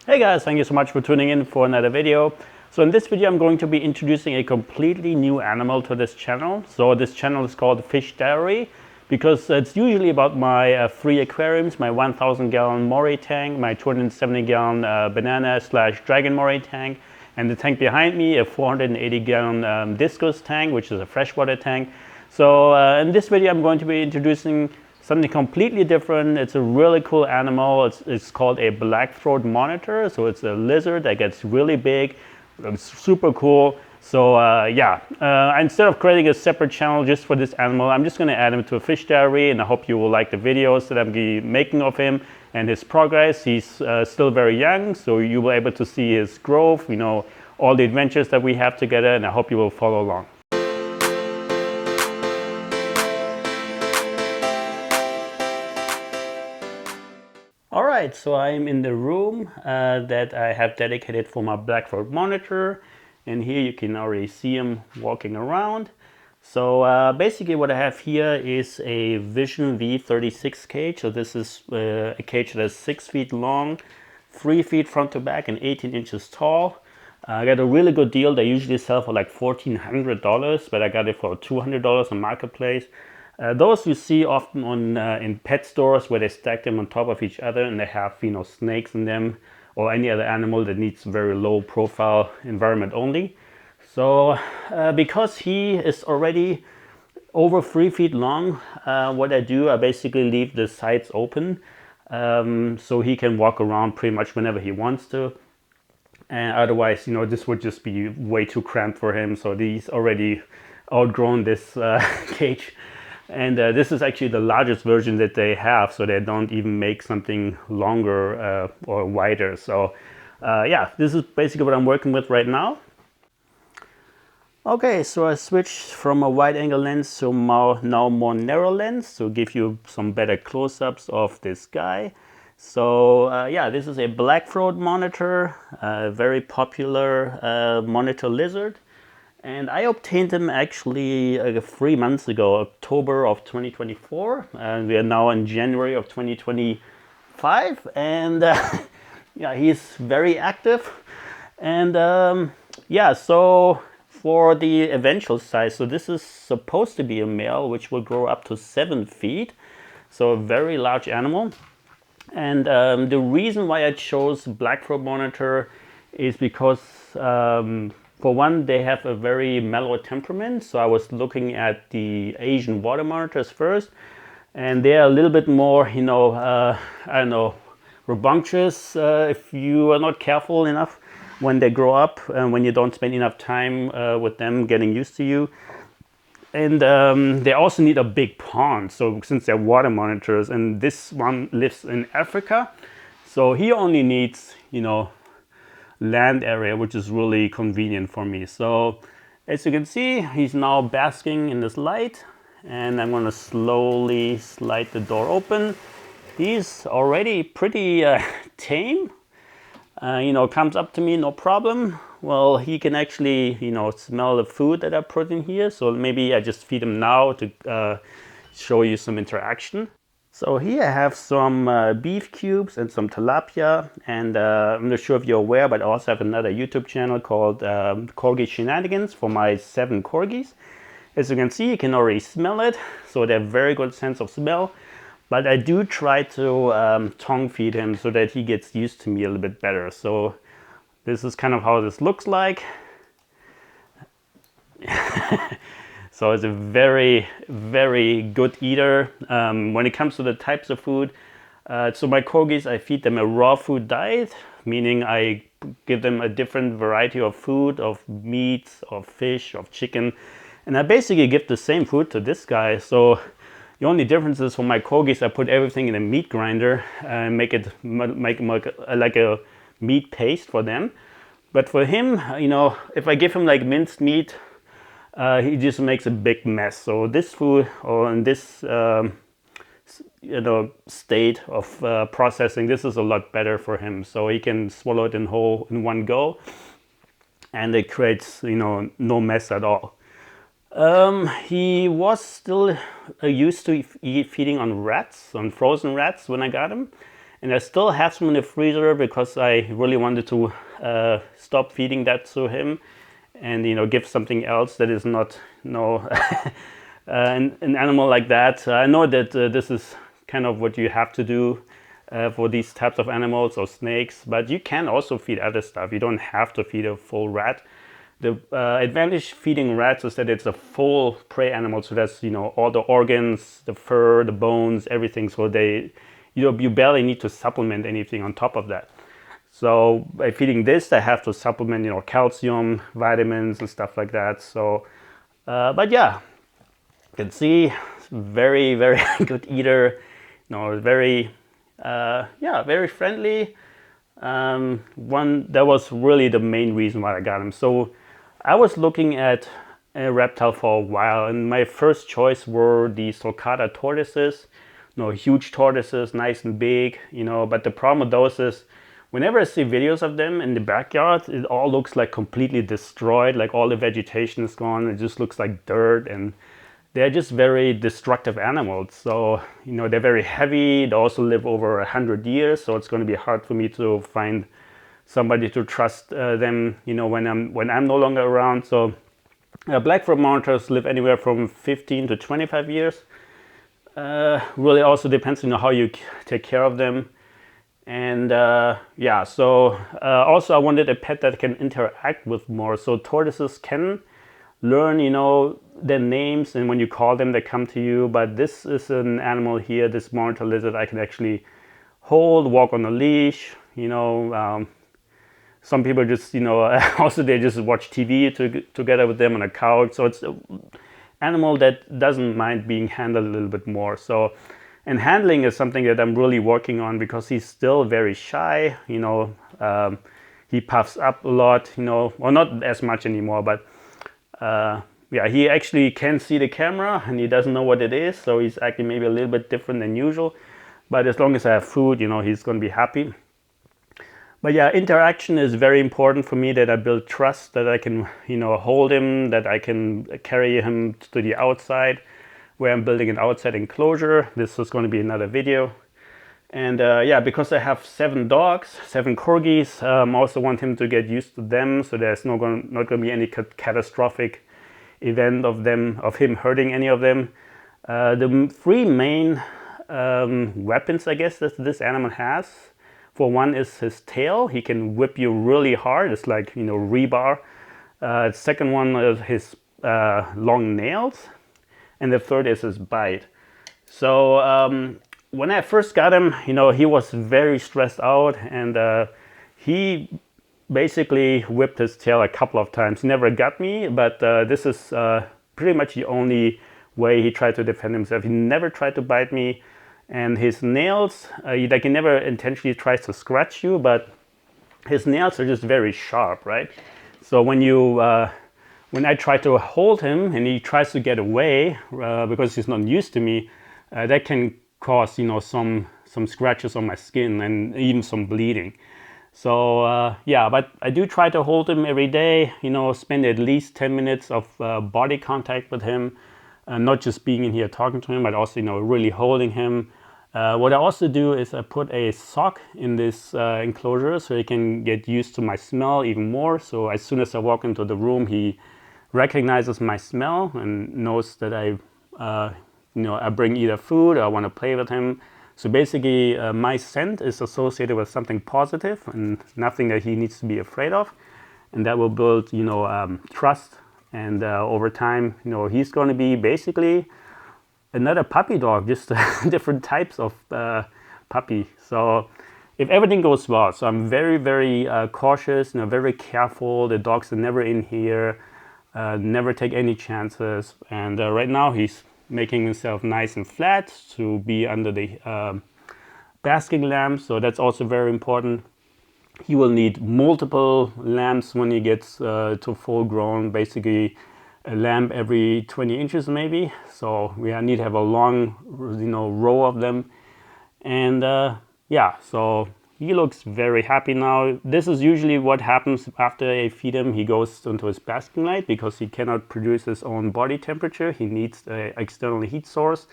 Hey guys, thank you so much for tuning in for another video. So in this video I'm going to be introducing a completely new animal to this channel. So this channel is called Fish Diary because it's usually about my 3 aquariums, my 1000 gallon moray tank, my 270 gallon banana / dragon moray tank, and the tank behind me, a 480 gallon discus tank, which is a freshwater tank. So in this video I'm going to be introducing something completely different. It's a really cool animal. It's called a black-throat monitor. So it's a lizard that gets really big. It's super cool. So instead of creating a separate channel just for this animal, I'm just going to add him to a Fish Diary, and I hope you will like the videos that I'm making of him and his progress. He's still very young, so you will be able to see his growth, all the adventures that we have together, and I hope you will follow along. All right, so I'm in the room that I have dedicated for my black-throat monitor, and here you can already see him walking around. So basically what I have here is a Vision V36 cage. So this is a cage that is 6 feet long, 3 feet front to back, and 18 inches tall. I got a really good deal. They usually sell for like $1,400, but I got it for $200 on Marketplace. Those you see often on in pet stores where they stack them on top of each other, and they have snakes in them or any other animal that needs very low profile environment only. So because he is already over 3 feet long, what I do, I basically leave the sides open so he can walk around pretty much whenever he wants to. And otherwise, this would just be way too cramped for him. So he's already outgrown this cage. And this is actually the largest version that they have, so they don't even make something longer or wider. So this is basically what I'm working with right now. Okay, so I switched from a wide angle lens to now more narrow lens to give you some better close-ups of this guy. So this is a black-throat monitor, a very popular monitor lizard. And I obtained them actually 3 months ago, October of 2024. And we are now in January of 2025. And he's very active. And so for the eventual size, so this is supposed to be a male, which will grow up to 7 feet. So a very large animal. And the reason why I chose black-throat monitor is because for one, they have a very mellow temperament. So I was looking at the Asian water monitors first, and they're a little bit more, rambunctious if you are not careful enough when they grow up and when you don't spend enough time with them getting used to you. And they also need a big pond. So since they're water monitors, and this one lives in Africa, so he only needs, land area, which is really convenient for me. So as you can see, he's now basking in this light, and I'm going to slowly slide the door open. He's already pretty tame. Comes up to me, no problem. Well, he can actually, smell the food that I put in here. So maybe I just feed him now to show you some interaction. So here I have some beef cubes and some tilapia, and I'm not sure if you're aware, but I also have another YouTube channel called Corgi Shenanigans for my 7 corgis. As you can see, you can already smell it, so they have very good sense of smell. But I do try to tongue feed him so that he gets used to me a little bit better. So this is kind of how this looks like. So it's a very, very good eater. When it comes to the types of food, so my corgis, I feed them a raw food diet, meaning I give them a different variety of food, of meats, of fish, of chicken. And I basically give the same food to this guy. So the only difference is for my corgis, I put everything in a meat grinder and make like a meat paste for them. But for him, if I give him like minced meat, he just makes a big mess. So this food, or in this state of processing, this is a lot better for him. So he can swallow it in one go, and it creates no mess at all. He was still used to feeding on rats, on frozen rats when I got him. And I still have some in the freezer because I really wanted to stop feeding that to him, and give something else that is not an animal like that. I know that this is kind of what you have to do for these types of animals or snakes, but you can also feed other stuff. You don't have to feed a full rat. The advantage feeding rats is that it's a full prey animal, so that's all the organs, the fur, the bones, everything. So you barely need to supplement anything on top of that. So by feeding this, I have to supplement calcium, vitamins, and stuff like that. So, but yeah, you can see very very good eater. Very very friendly. That was really the main reason why I got him. So I was looking at a reptile for a while, and my first choice were the sulcata tortoises. Huge tortoises, nice and big. But the problem with those is, whenever I see videos of them in the backyard, it all looks like completely destroyed. Like all the vegetation is gone. It just looks like dirt, and they're just very destructive animals. So they're very heavy. They also live over 100 years, so it's going to be hard for me to find somebody to trust them, when I'm no longer around. So Blackford monitors live anywhere from 15 to 25 years. Really also depends on how you take care of them. And so also I wanted a pet that can interact with more. So tortoises can learn their names, and when you call them, they come to you. But this is an animal here, this monitor lizard, I can actually hold, walk on a leash. Some people just also they just watch TV together with them on a couch. So it's an animal that doesn't mind being handled a little bit more. So, and handling is something that I'm really working on, because he's still very shy. He puffs up a lot. Well, not as much anymore, but he actually can see the camera and he doesn't know what it is. So he's acting maybe a little bit different than usual. But as long as I have food, he's going to be happy. But yeah, interaction is very important for me, that I build trust, that I can, hold him, that I can carry him to the outside, where I'm building an outside enclosure. This is going to be another video. And because I have 7 dogs, 7 corgis, I also want him to get used to them, so there's not going to be any catastrophic event of him hurting any of them. The 3 main weapons, I guess, that this animal has. For one is his tail. He can whip you really hard. It's like rebar. Second one is his long nails, and the third is his bite. So when I first got him, he was very stressed out, and he basically whipped his tail a couple of times. He never got me, but this is pretty much the only way he tried to defend himself. He never tried to bite me. And his nails, he never intentionally tries to scratch you, but his nails are just very sharp, right? So when I try to hold him and he tries to get away because he's not used to me, that can cause some scratches on my skin and even some bleeding. So but I do try to hold him every day. Spend at least 10 minutes of body contact with him, not just being in here talking to him, but also really holding him. What I also do is I put a sock in this enclosure, so he can get used to my smell even more. So as soon as I walk into the room, he recognizes my smell and knows that I bring either food or I want to play with him. So basically, my scent is associated with something positive and nothing that he needs to be afraid of, and that will build trust. And over time, he's going to be basically another puppy dog, just different types of puppy. So if everything goes well, so I'm very, very cautious, very careful. The dogs are never in here, never take any chances. And right now he's making himself nice and flat to be under the basking lamp. So that's also very important. He will need multiple lamps when he gets to full grown, basically a lamp every 20 inches maybe. So we need to have a long row of them. And so he looks very happy now. This is usually what happens after I feed him. He goes into his basking light because he cannot produce his own body temperature. He needs an external heat source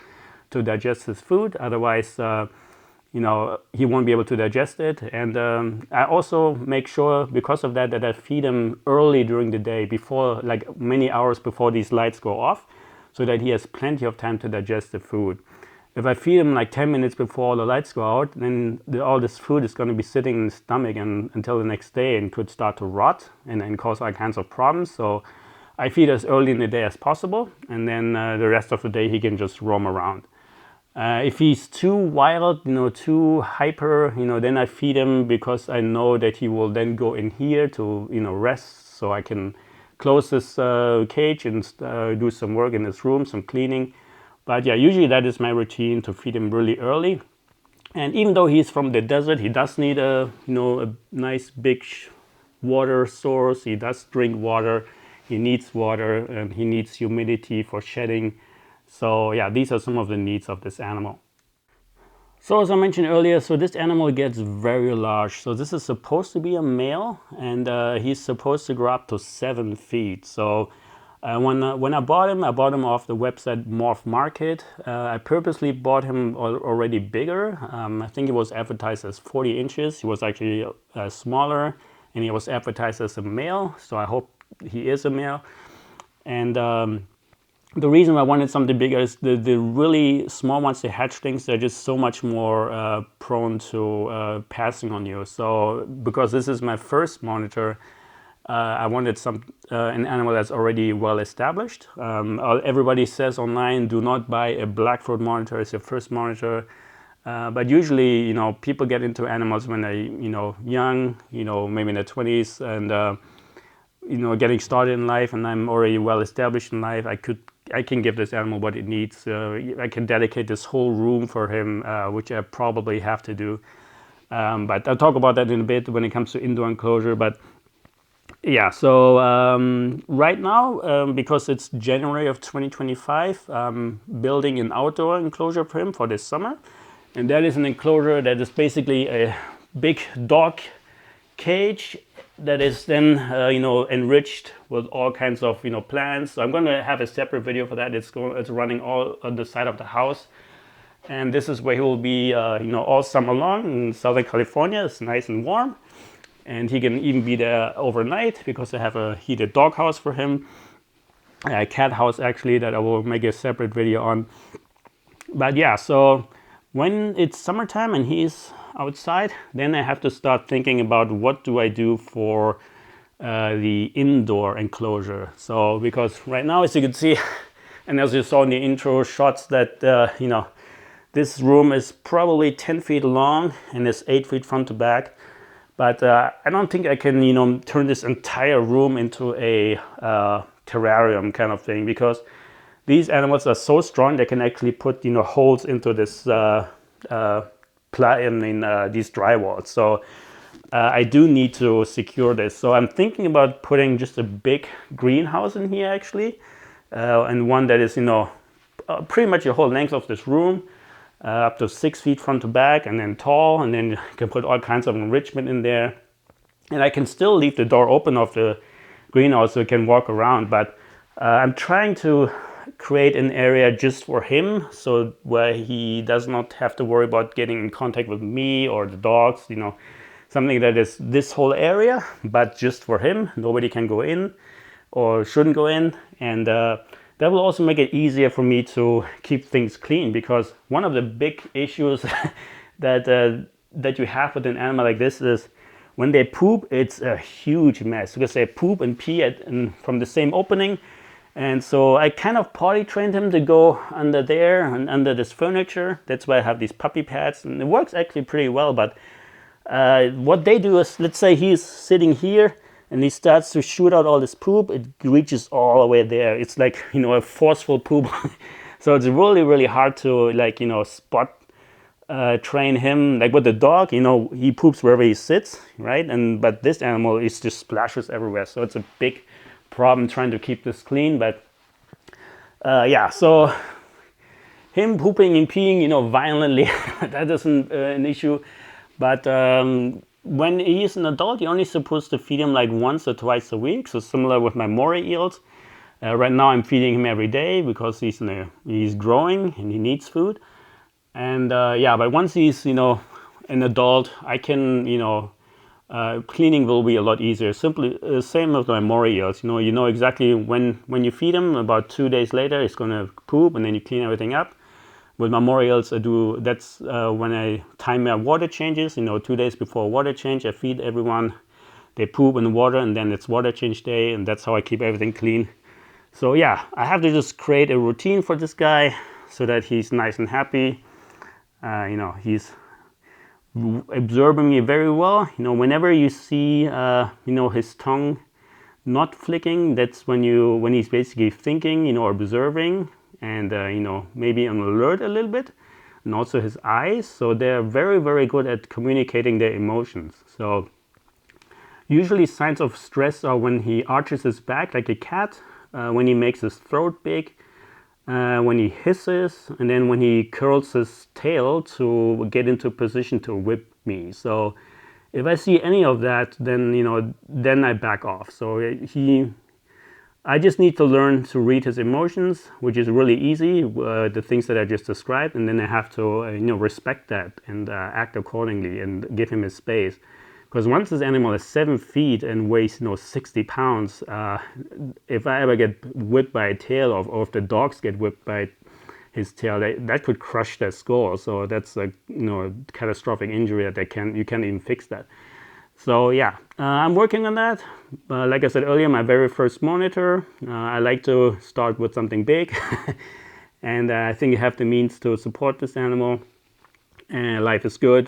to digest his food. Otherwise he won't be able to digest it. And I also make sure, because of that, that I feed him early during the day, before, like many hours before these lights go off, so that he has plenty of time to digest the food. If I feed him like 10 minutes before the lights go out, then all this food is going to be sitting in his stomach until the next day, and could start to rot and cause all kinds of problems. So I feed as early in the day as possible, and then the rest of the day he can just roam around. If he's too wild, too hyper, then I feed him, because I know that he will then go in here to, rest. So I can close this cage and do some work in his room, some cleaning. But yeah, usually that is my routine, to feed him really early. And even though he's from the desert, he does need a nice big water source. He does drink water. He needs water, and he needs humidity for shedding. So yeah, these are some of the needs of this animal. So as I mentioned earlier, so this animal gets very large. So this is supposed to be a male, and he's supposed to grow up to 7 feet. So when I bought him off the website Morph Market. I purposely bought him already bigger. I think it was advertised as 40 inches. He was actually smaller, and he was advertised as a male. So I hope he is a male. And the reason I wanted something bigger is the really small ones, the hatchlings, they're just so much more prone to passing on you. So because this is my first monitor, I wanted an animal that's already well established. Everybody says online, do not buy a Blackthroat monitor as your first monitor. But usually, people get into animals when they're, young, maybe in their 20s, and getting started in life, and I'm already well established in life. I can give this animal what it needs. I can dedicate this whole room for him, which I probably have to do. But I'll talk about that in a bit when it comes to indoor enclosure. But yeah, so right now, because it's January of 2025, I'm building an outdoor enclosure for him for this summer. And that is an enclosure that is basically a big dog cage that is then enriched with all kinds of plants. So I'm going to have a separate video for that. It's running all on the side of the house, and this is where he will be all summer long in Southern California. It's nice and warm, and he can even be there overnight, because I have a heated dog house for him, a cat house actually, that I will make a separate video on. But yeah, so when it's summertime and he's outside, then I have to start thinking about what do I do for the indoor enclosure. So because right now, as you can see, and as you saw in the intro shots, that this room is probably 10 feet long and is 8 feet front to back. But I don't think I can turn this entire room into a terrarium kind of thing, because these animals are so strong they can actually put holes into this these drywalls. So I do need to secure this. So I'm thinking about putting just a big greenhouse in here actually, and one that is pretty much the whole length of this room, up to 6 feet front to back, and then tall, and then you can put all kinds of enrichment in there. And I can still leave the door open of the greenhouse so he can walk around, but I'm trying to create an area just for him, so where he does not have to worry about getting in contact with me or the dogs, something that is this whole area, but just for him. Nobody can go in or shouldn't go in. And that will also make it easier for me to keep things clean, because one of the big issues that you have with an animal like this is when they poop, it's a huge mess, because they poop and pee from the same opening. And so I kind of potty trained him to go under there and under this furniture. That's why I have these puppy pads, and it works actually pretty well. But what they do is, let's say he's sitting here and he starts to shoot out all this poop. It reaches all the way there. It's like, a forceful poop. So it's really, really hard to spot train him. Like with the dog, he poops wherever he sits, right? But this animal is just splashes everywhere. So it's a big problem trying to keep this clean. But yeah, so him pooping and peeing violently, that isn't an issue. But when he's an adult, you're only supposed to feed him like once or twice a week. So similar with my moray eels. Right now I'm feeding him every day because he's growing and he needs food. And yeah, but once he's, an adult, I can, cleaning will be a lot easier. Simply same with my moray eels. You know exactly when you feed him. About 2 days later, it's gonna poop, and then you clean everything up. With my moray eels, I do that's when I time my water changes. 2 days before water change, I feed everyone. They poop in the water, and then it's water change day, and that's how I keep everything clean. So yeah, I have to just create a routine for this guy so that he's nice and happy. He's observing me very well. Whenever you see, his tongue not flicking, that's when he's basically thinking, observing, and maybe on alert a little bit, and also his eyes. So they're very, very good at communicating their emotions. So usually signs of stress are when he arches his back like a cat, when he makes his throat big, when he hisses, and then when he curls his tail to get into position to whip me. So if I see any of that, then I back off. So I just need to learn to read his emotions, which is really easy, the things that I just described, and then I have to respect that and act accordingly and give him his space. Because once this animal is 7 feet and weighs 60 pounds, if I ever get whipped by a tail, or if the dogs get whipped by his tail, that could crush their skull. So that's a catastrophic injury that you can't even fix that. So yeah, I'm working on that. Like I said earlier, my very first monitor, I like to start with something big, and I think I have the means to support this animal. And life is good,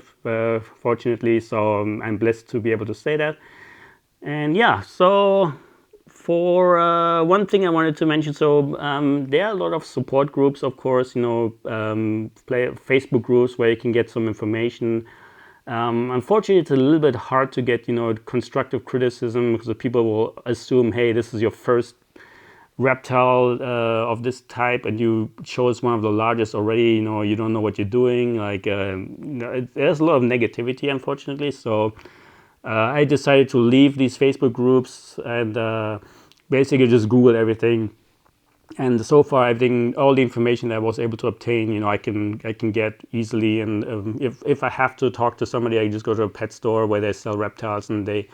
fortunately, so I'm blessed to be able to say that. And yeah, so for one thing I wanted to mention, so there are a lot of support groups, of course, Facebook groups where you can get some information. Unfortunately, it's a little bit hard to get constructive criticism, because the people will assume, hey, this is your first reptile of this type, and you chose one of the largest already. You don't know what you're doing. Like there's a lot of negativity, unfortunately. So I decided to leave these Facebook groups and basically just Google everything. And so far, I think all the information that I was able to obtain, I can get easily. And if I have to talk to somebody, I just go to a pet store where they sell reptiles, and they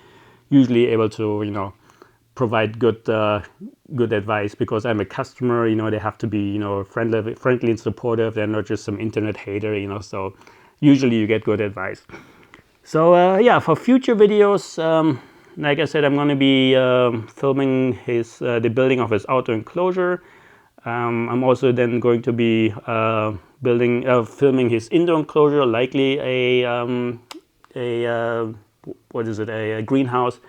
usually able to provide good advice, because I'm a customer. They have to be friendly and supportive. They're not just some internet hater. So usually you get good advice. So yeah, for future videos, like I said, I'm going to be filming the building of his outdoor enclosure. I'm also then going to be filming his indoor enclosure, likely a greenhouse.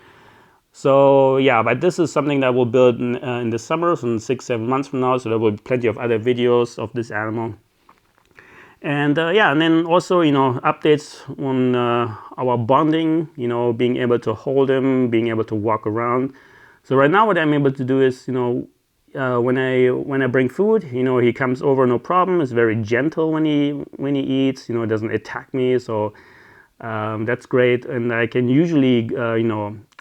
So yeah, but this is something that we'll build in the summer, so in 6-7 months from now. So there will be plenty of other videos of this animal. And yeah, and then also updates on our bonding. Being able to hold him, being able to walk around. So right now, what I'm able to do is when I bring food, he comes over no problem. It's very gentle when he eats. Doesn't attack me. So that's great, and I can usually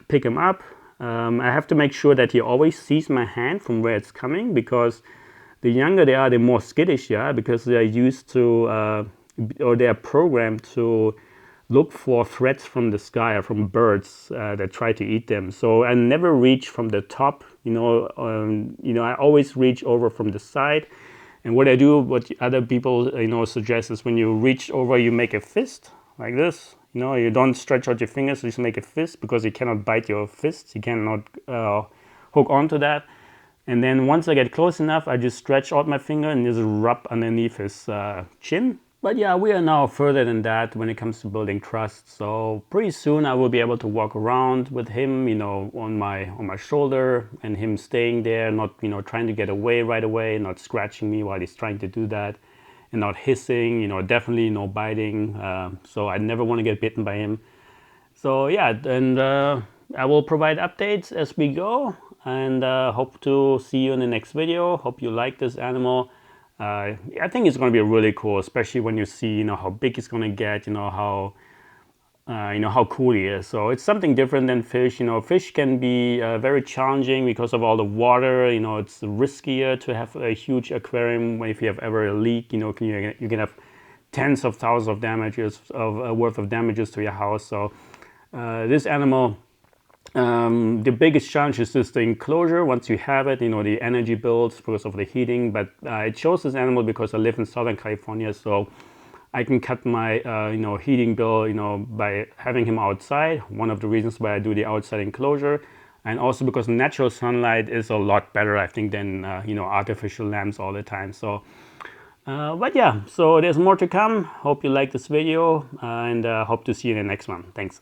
pick him up. I have to make sure that he always sees my hand from where it's coming, because the younger they are, the more skittish they are, because they are used to or they are programmed to look for threats from the sky or from birds that try to eat them. So I never reach from the top. I always reach over from the side. And what I do, what other people suggest, is when you reach over, you make a fist like this. You don't stretch out your fingers, you just make a fist, because you cannot bite your fist. You cannot hook onto that. And then once I get close enough, I just stretch out my finger and just rub underneath his chin. But yeah, we are now further than that when it comes to building trust. So pretty soon I will be able to walk around with him, on my shoulder, and him staying there, not trying to get away right away, not scratching me while he's trying to do that, and not hissing. Definitely no biting. So I never want to get bitten by him. So yeah, and I will provide updates as we go, and hope to see you in the next video. Hope you like this animal. I think it's going to be really cool, especially when you see how big it's going to get, how cool he is. So it's something different than fish. Fish can be very challenging because of all the water. It's riskier to have a huge aquarium if you have ever a leak. You can have tens of thousands of damages worth of damages to your house. So this animal, the biggest challenge is just the enclosure. Once you have it, the energy builds because of the heating. But I chose this animal because I live in Southern California, so I can cut my heating bill by having him outside. One of the reasons why I do the outside enclosure, and also because natural sunlight is a lot better, I think, than artificial lamps all the time. So but yeah, so there's more to come. Hope you like this video, and hope to see you in the next one. Thanks.